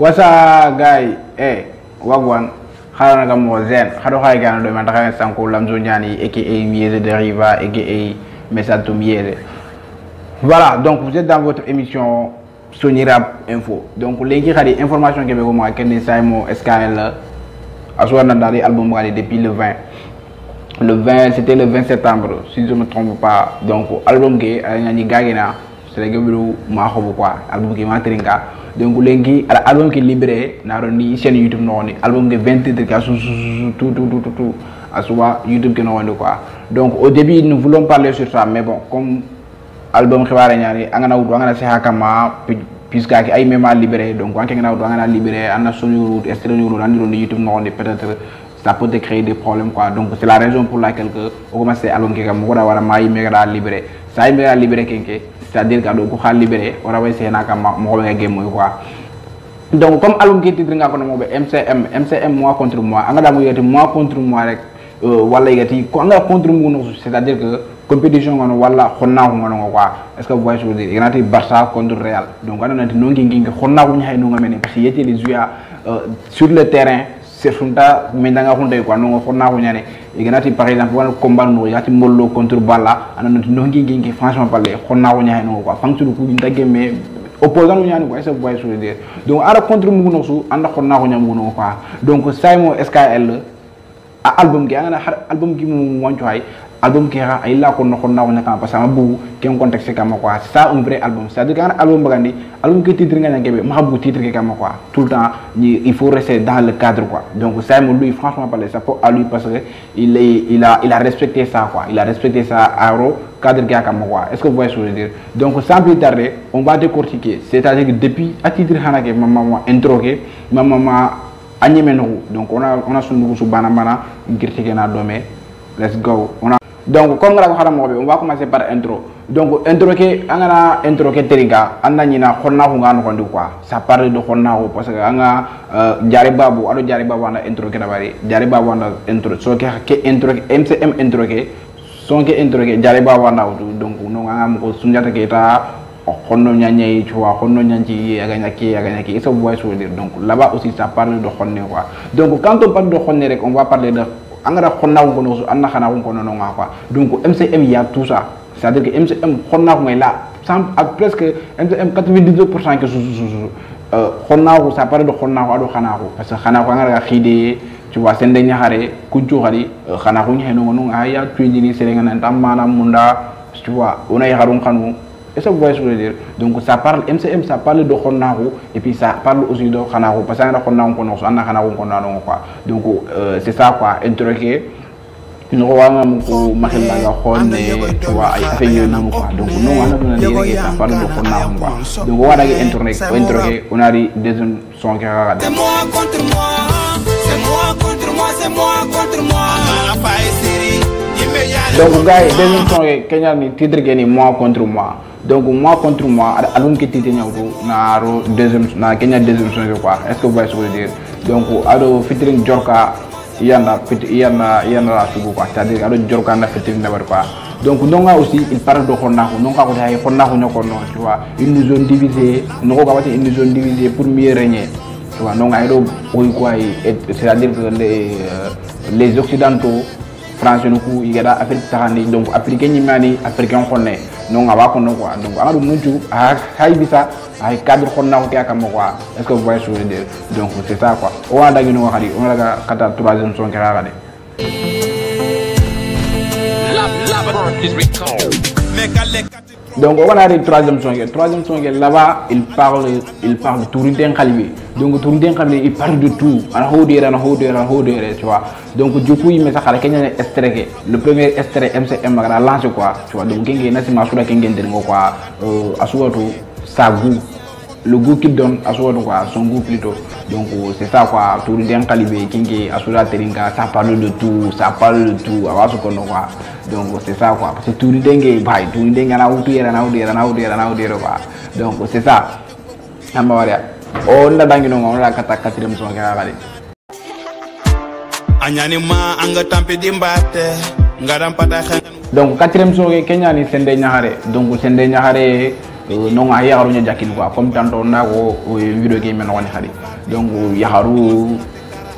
Wasa guy, wagwan, harana mo zen, hado hay gana do man taxay sanko lamzo ñani aka Mieze de Riva aka message to Mieze. Voilà, donc vous êtes dans votre émission Sony Rap Info. Donc légui xadi information ke be ko ma ken Saimo SKL aswana dans album depuis le 20. Le 20, c'était le 20 septembre, si je ne me trompe pas. Donc, album qui est gagné, c'est le gars ma quoi, album qui m'a trinqué. Donc, l'album qui est libéré, n'a rien chaîne YouTube non, album qui est 20 titres, tout, à soi YouTube qui non quoi. Donc, au début, nous voulons parler sur ça, mais bon, comme album qui va gagner, on a fait hakama, puisque il même libéré, donc on a libéré, on a sonné route, extrait route, on a YouTube non, peut-être. Ça peut te créer des problèmes quoi. Donc c'est la raison pour laquelle on commence à album qui est libéré. Ça est libéré c'est-à-dire que donc on libéré on va essayer na game quoi. Donc comme album qui titre nga ko mo MCM moi contre moi anga da mo yeti moi contre moi rek wala yeti ko anga contre moi c'est-à-dire que compétition ngono wala xonna ko ngono quoi. Est-ce que vous voyez ce que je veux dire? Il y a Barça contre Real. Donc on a dit non ngi xonna ko ñay no nga mene parce que yeti les joueurs sur le terrain c'est funda mendanga hunde quoi non xonna ko ñane iganati par exemple wala combat no yati mollo contre Balla anana no ngi franchement parler xonna ko ñane no quoi fangtu ko ndagge mais opposant no ñane quoi ça vous voyez ce que je veux dire donc ara contre mu no su anda xonna ko ñam no quoi donc Saimo SKL album gi angana album gi mu wancu hay album qui a il a qu'on a parce que un qui contexte comme quoi c'est ça un vrai album c'est-à-dire qu'un album bagandi album qui titre nga ngebe ma bu titre comme quoi tout le temps il faut rester dans le cadre quoi donc ça lui franchement parler ça pour à lui parce que il a respecté ça quoi il a respecté ça à cadre qui a comme quoi est-ce que vous voyez ce que je veux dire donc sans plus tarder on va décortiquer c'est-à-dire que depuis à titre hanake maman introqué maman anyemeno donc on a son banana critiquer na domé let's go donc comme on va commencer par intro donc intro ke teringa anda ñina xonna ko ngano ko quoi ça parle de xonna ko parce que anga jari babu anda intro ke dabari jari babu anda intro so ke intro MCM intro ke son ke intro ke jari babu anda donc no anga mo sunjata ke ta xonno ñañay tu vois xonno ñanci aga ñaki ça vous voyez ce que je veux dire donc là-bas aussi ça parle de xonne quoi donc quand on parle de xonne rek on va parler de angara xonna ko no anna xana ko no nga quoi donc MCM il y a tout ça c'est-à-dire que MCM xonna ko ngay là presque MCM 99% que xonna ko ça parle de xonna ko ado xana ko parce que xana ko ngara xide tu vois sen de ñaxare ku ci xali xana ko ñe no nga ya tu ni sele nga nan tam manam munda tu vois on ay xarum xanu et ça vous voyez ce que je veux dire donc ça parle MCM ça parle de xonnaxu et puis ça parle aussi de xanaxu parce que ana xonnaxu ko no so ana xanaxu ko no quoi donc c'est ça quoi introqué no wanga ko maxel la nga xone tu vois ay affaire yo nam quoi donc no wana dona légui ça parle de xonnaxu quoi donc wala gi introqué on a dit deuxième son qui a c'est moi contre moi c'est moi contre moi c'est moi contre moi donc gars deuxième son Kenya ni titre geni moi contre moi donc moi contre moi album qui titre ñawdo na deuxième na Kenya deuxième son quoi est-ce que vous voyez ce que je veux dire donc ado featuring Jorka yana la sugu quoi c'est-à-dire ado Jorka na featuring d'abord quoi donc nonga aussi il parle de xonna ko nonga ko tay xonna ko ñoko non tu vois une zone divisée noko ka wati une zone divisée pour mieux régner tu vois nonga ado quoi c'est-à-dire que les occidentaux français nous il y a Afrique tarani donc africain ni mani africain xonne non nga ba ko no quoi donc anga dum muccu hay bisa ay cadre xonna ko ya kam quoi est-ce que vous voyez ce que je veux dire donc c'est ça quoi on a dagi no xadi on a ga kata troisième son kara xadi donc on a dit troisième son là-bas il parle de Tourinten Khalibi donc Tourinten Khalibi il parle de tout ana hodere tu vois donc du coup il met ça Kenya extrait le premier extrait MCM a lancé quoi tu vois donc ngé na sima souda ngé ndel quoi asuwatu sa goût le goût qu'il donne asuwatu quoi son goût plutôt donc c'est ça quoi Tourinten Khalibi ngé asuda teringa ça parle de tout awasu kono quoi donc c'est ça quoi parce que tout dingue bay tout dingue na wutu yera quoi donc c'est ça amba waria on la dangi no ngona kata quatrième son ka kali anyani ma anga tampi dimbate ngaram pata donc quatrième son ke Kenya ni sende ñaxare donc sende ñaxare non a yaharu nya jakin quoi comme tanto ndako video game no woni khadi donc yaharu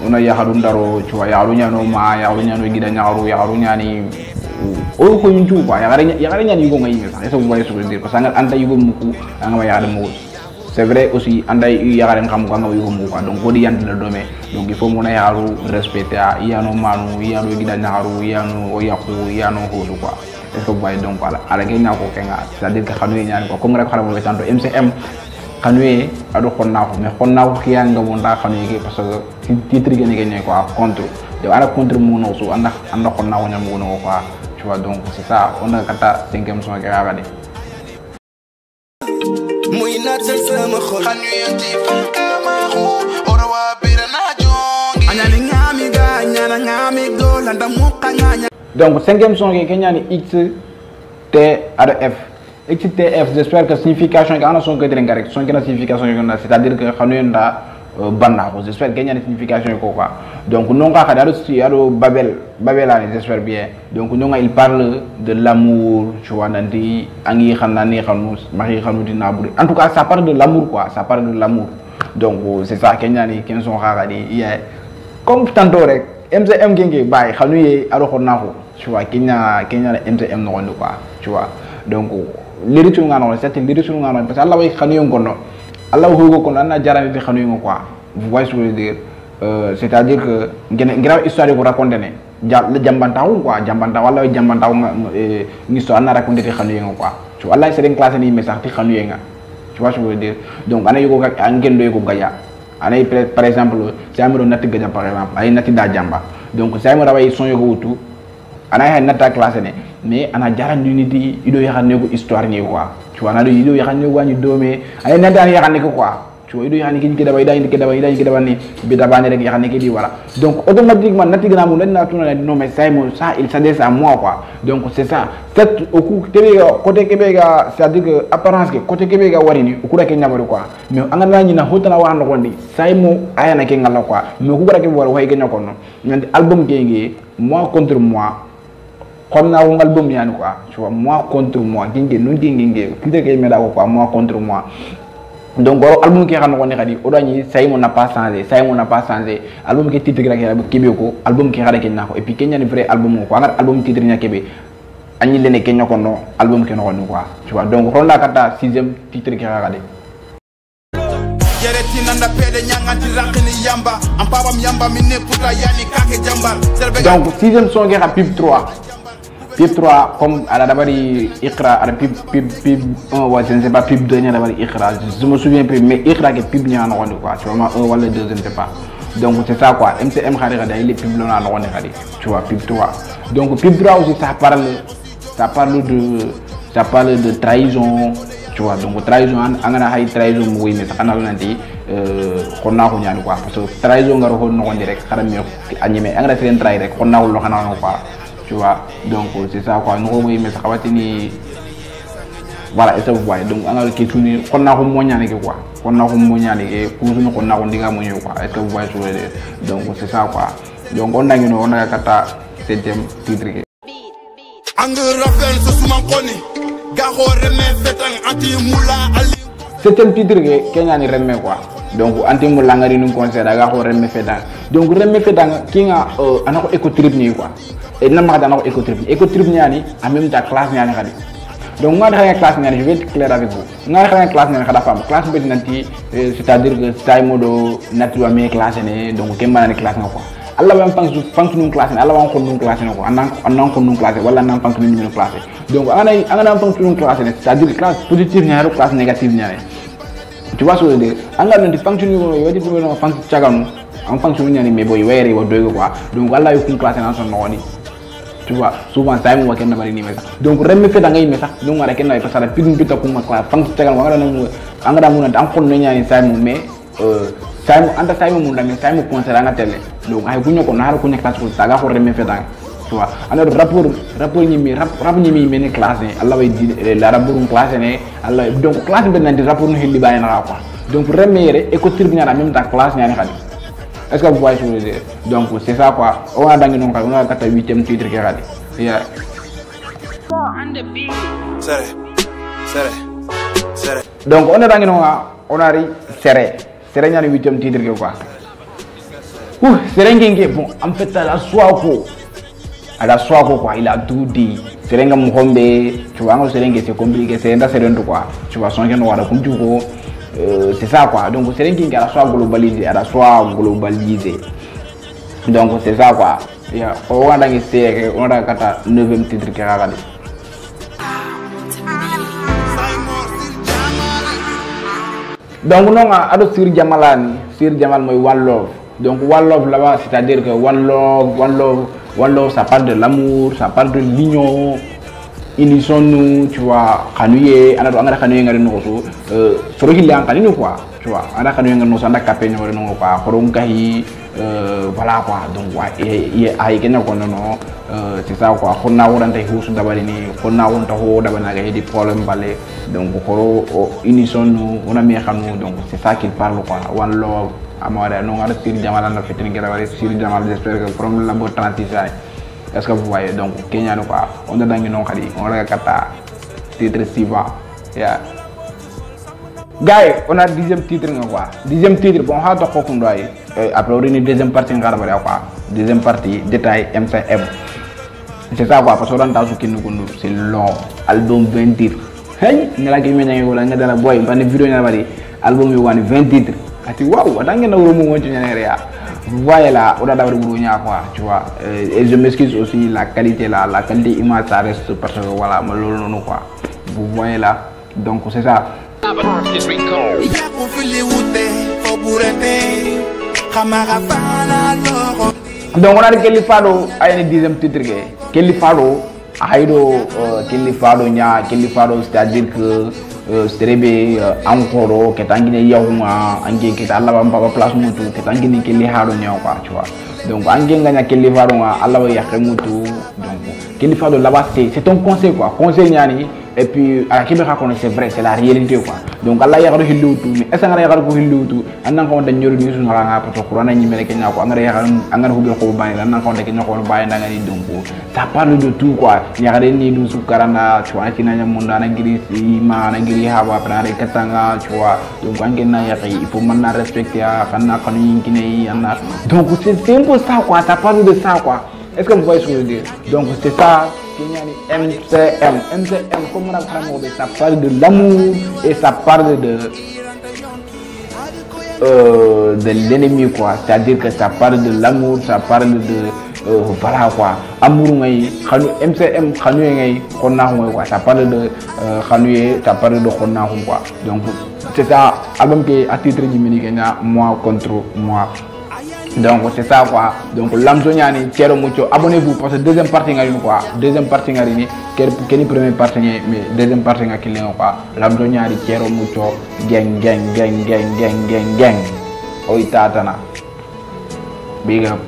ona yaharu ndaro tu vois yaharu nya no ma yaharu nya no gida yaharu nya ni o ko yunju quoi yaharu nya ni go ngai ça ça vous voyez ce que je veux dire parce que anda yugo muku anga ma yaharu muku c'est vrai aussi anda yaharu ngam ko anga yugo muku quoi donc bodi yande la domé donc il faut mona yaharu respecter yano manu yano gida yaharu yano o yakku yano hodu quoi est-ce que vous voyez donc voilà ala ke ñako kenga c'est-à-dire que xanu ñaan ko comme rek xala mo tanto MCM xanu ado xonna ko mais xonna ko kiya nga mo nda xanu ke parce que titre gene gene quoi contre de ala contre mo no so anda xonna ko ñam mo no quoi tu vois donc c'est ça on a kata 5e son ke ga de muy natal sama xol xanu yati fakama xu orwa birana jongi anyani ngami ga nyana ngami go landa mo kanya. Donc 5e son qui est XTRF. XTF, j'espère que signification est son que direct, son qui a signification c'est-à-dire que xanuenda banda, j'espère qu'il y a une signification quoi. Donc non ka aussi ado Babel j'espère bien. Donc non il parle de l'amour, tu vois nandi angi xanani xanu mari xanu dina buri. En tout cas ça parle de l'amour quoi, ça parle de l'amour. Donc c'est ça qu'il y a ni son xadi comme tantôt rek MCM genge bay xanuye ado xonnako tu vois Kenya MCM no quoi tu vois donc liri tu ngano c'est liri tu ngano parce que Allah way xanuye ngono Allah hogo ko na jarani di xanuye quoi vous voyez ce que je veux dire c'est-à-dire que ngira histoire ko raconter ne jambantaw quoi jambantaw wala jambantaw ni histoire na raconter di xanuye quoi tu vois Allah c'est une classe ni message di xanuye nga tu vois ce que je veux dire donc ana yugo ak ngendo yugo gaya ana par exemple c'est amiro nati gaya par exemple ay nati da jamba donc c'est amiro way son yugo wutu ana hay nata classe ne mais ana jaran unity ido yaxane ko histoire ni quoi tu vois na do ido yaxane wani domé ay nata yaxane ko quoi tu vois ido yaxane ki daba ida ki daba ni bi daba ne rek yaxane ki di voilà donc automatiquement nati gna mo na tuna non mais ça il s'adresse à moi quoi donc c'est ça cette au coup côté kebega c'est-à-dire que apparence que côté kebega warini ku rek nyamari quoi mais anga ni na hotana wa no gondi saymo ayana ke ngala quoi mais ku rek wala way genya ko non mais album genge moi contre moi comme na un album yani quoi tu vois moi contre moi genge non genge kide ke meda quoi moi contre moi donc album qui xano ne xadi odani saymo n'a pas changé album qui titre rek kebe ko album qui xara kenya ko et puis kenya ni vrai album ko ngar album titre nya kebe agni lene kenya ko no album ki no quoi tu vois donc ronda kata 6e titre qui xara de donc 6e son qui xara pib 3 PIB 3 comme à la d'abari Iqra à PIB 1 ouais je ne sais pas PIB 2 nya d'abari Iqra je me souviens plus mais Iqra que PIB nya na wonde quoi tu vois 1 wala 2 je ne sais pas donc c'est ça quoi MCM khari da il est PIB na wonde khadi tu vois PIB 3 donc PIB 3 aussi ça parle de trahison tu vois donc trahison angana hay trahison mo wi mais ça kana nanti xonna ko ñaan quoi parce que trahison ngaro ho no wonde rek xaram me anyeme angana sen trahir rek xonna ko lo xana quoi tu vois donc c'est ça quoi nous mais ça va tenir voilà et ça vous voyez donc on a le question on a ko moñane ke quoi on a ko moñane ke pour nous on a ko ndiga moño quoi est-ce que vous voyez donc c'est ça quoi donc on a ñu on a kata 7e titre ke angeur rappel so suma koni ga ko remé fetan anti moula ali 7e titre ke kenya ni remé quoi donc anti moula ngari ñu concert ga ko remé fetan donc remé fetan kinga anako eco trip ni quoi et non ma dans éco trip ñani en même temps classe ñani xadi donc nga xane classe ñani je vais être clair avec vous nga xane classe ñani xada fam classe be nanti c'est-à-dire que tay modo natu amé classe né donc kemba na classe nga quoi alla wam fank ñu classe alla wam ko ñu classe ko anan ko ñu classe wala nan fank ñu classe donc anga fank ñu classe c'est-à-dire classe positive ñani classe négative ñani tu vois ce que je veux dire anga nanti fank ñu yo di no fank chaganu en fonction ñani mais boy wéré wo doy quoi donc alla yu ko classe na son noni tu vois souvent ça me waken bari ni mais donc remme fe da ngay mais sax donc ngara ken nay parce que pidum pita ko ma quoi fang tegal ngara no angara mun an ko no ñani say mo mais say mo anda say mo mun da mais say mo concert nga télé donc ay buñu ko na ko nek classe ko saga ko remme fe da tu vois alors rapport ñi mi rap ñi mi men classe alla way di la rapport classe né alla donc classe ben nan di rapport no hilli bayina quoi donc remme yere e ko tribunal en même temps classe ñani xadi est-ce que vous voyez ce que je veux dire donc c'est ça quoi on a dangi non on a kata 8e titre qui radi yeah Donc on est dans on a serré ñani 8e titre que quoi. Serengenge bon en fait à la soir quoi, il a tout dit. Serenga Muhombe, tu vois, Serenge c'est compliqué, c'est un serendo quoi. Tu vois, son genre de comme c'est ça quoi. Donc Serengenge à la soir globalisé. Donc c'est ça quoi. On a dans série, on a 9e titre qui a regardé. Donc non a Sir Jamal moy One Love. Donc One Love là-bas, c'est-à-dire que One Love, ça parle de l'amour, ça parle de l'union. Unissons-nous, tu vois, Kanouye, on a Kanouye ngari no so, soro hille en kanino quoi, tu vois, on a Kanouye ngari no so anda kapé no no quoi, korom kahi, voilà quoi, donc ouais, ay kenya ko non, c'est ça quoi, xonna wonante husu dabari ni, xonna wonta ho dabana ga des problèmes balé, donc koro unissons-nous, on a mexanu, donc c'est ça qu'il parle quoi, One Love. Amara non ada Sir Jamal na fitini garawari Sir Jamal, j'espère que from la bonne transition. Est-ce que vous voyez donc Kenya no quoi, on a dans non khadi, on a kata titre suivant. Yeah. Guys, on a 10e titre quoi. 10e titre bon ha to ko ndoy. Après on a une deuxième partie ngara bari quoi. Deuxième partie détail MCM. C'est ça quoi parce que on a su kinu kundu, c'est long, album 20 titres. Hey, ngala ki mena wala ngada boy, ban vidéo na bari album yo 20 titres. Ati waouh, adange na wuro mo wonti ñanere ya. Voilà, on a d'abord quoi, tu vois. Et je m'excuse aussi la qualité là, la qualité image ça reste parce que voilà, non quoi. Vous voyez là, donc c'est ça. Donc on a dit Kelifado a une 10e titre Kelifado c'est-à-dire que serebe encore ketangine yauma ange kita Allah bamba place mutu ketangine keli haro nyaw quoi tu vois. Donc ange nganya keli haro Allah wa yakhmutu. Donc keli fado là-bas c'est un conseil quoi, conseil nyani et puis à qui me raconte c'est vrai, c'est la réalité quoi. Donc Allah yakhado hillutu mais est-ce que yakhado ko hillutu anna ko wonda nyoru ni sunu nga pato qur'ana nyi mele kenya ko angara yakhado angara hubi ko bani anna ko wonda kenya ko baye ndanga ni donc ça parle de tout quoi. Yakhade ni du sukarana tu vois kinanya munda na ngiri ma na ngiri haba prare katanga tu vois. Donc angena yakhi il faut maintenant respecter kana kanu kine anna. Donc c'est un peu ça quoi, ça parle de ça quoi. Est-ce que vous voyez ce que je veux dire? Donc c'est ça MCM, comme on a parlé, ça parle de l'amour et ça parle de l'ennemi quoi. C'est-à-dire que ça parle de l'amour, ça parle de voilà quoi. Amour MCM quoi. Ça parle de ça parle de quoi. Donc c'est ça, album qui a titre du moi contre moi. Donc c'est ça quoi. Donc Lamzoniani, Thierry Mucho, abonnez-vous parce que deuxième partie ngari quoi. Deuxième partie ngari ni quelle première partie mais deuxième partie ngaki quoi. Lamzoniani, Thierry Mucho, gang. Oita tana. Big up.